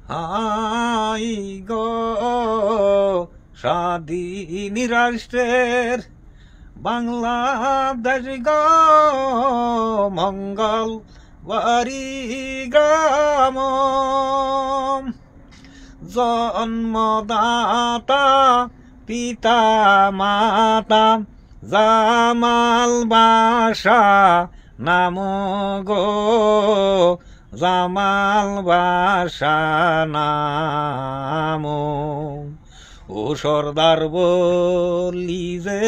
high গো স্বাধীন রাষ্ট্রের বাংলাদেশ গো মঙ্গল বাড়ি গ্রাম জন্মদাতা পিতা মাতা জামাল বাসা নাম গো জামাল বাসা নাম ও সর্দার বলি যে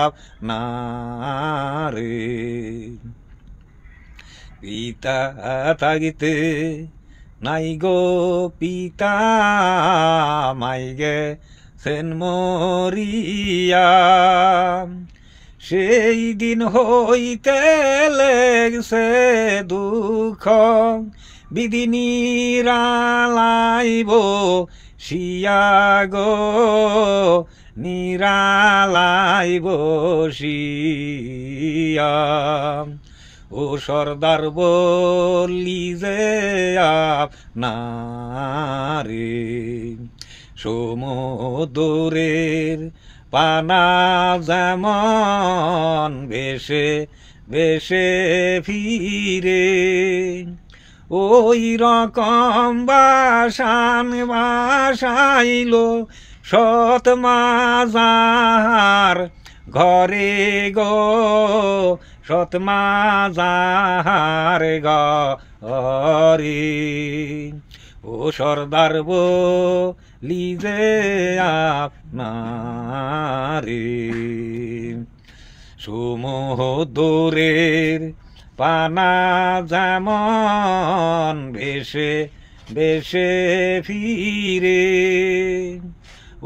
আপনারে পিতা থাকিতে নাই গো পিতা মাইগে সেন মরিয়া সেই দিন হইতে লেগছে দুঃখ বিধি নিরালাইব শিয়া গো নিরালাইব শিয়া ও সর্দার বলি যে আপনারে সমুদ্রের পানা যেমন বেশে বেশে ফিরে ওই রকম বাসান বাসাইল সৎ মাজার ঘরে গো সৎ মাজার ঘরে ও সর্দার বলি যে আপনারে সমুদ্রের পানা যেমন বেশে বেশে ফিরে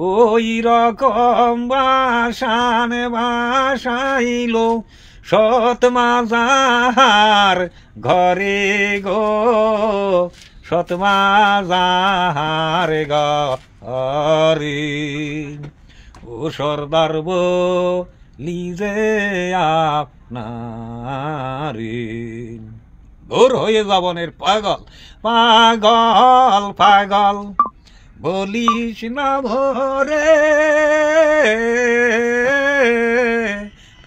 ওই রকম বাসান বাসাইল সৎ মাজার ঘরে গো সৎ মাজার ঘরে ও সর্দার বলি যে আপনারে দূর হয়ে যাবনের পাগল পাগল পাগল বলিস না ভরে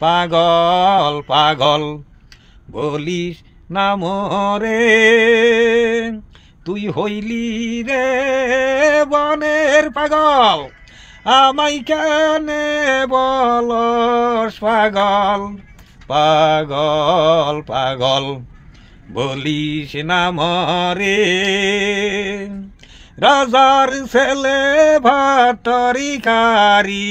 পাগল পাগল বলিস না মরে তুই হইলি রে বনের পাগল আমায় কেনে বলস পাগল পাগল পাগল বলিস না মরে রাজার ছেলে ভাত তরকারি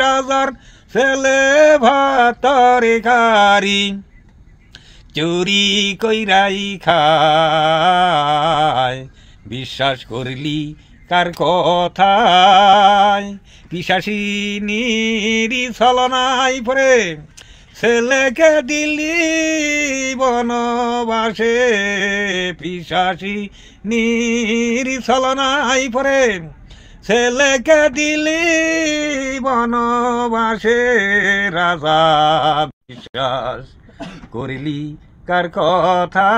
রাজার ছেলে ভাত তরকারি চুরি কইরাই খায় বিশ্বাস করলি কার কথায় পিশাচিনীর ছলনায় পরে ছেলেকে দিলি বনবাসে পিশাচিনীর ছলনায় পরে ছেলেকে দিলি বনবাসে রাজা বিশ্বাস করিলি কার কথা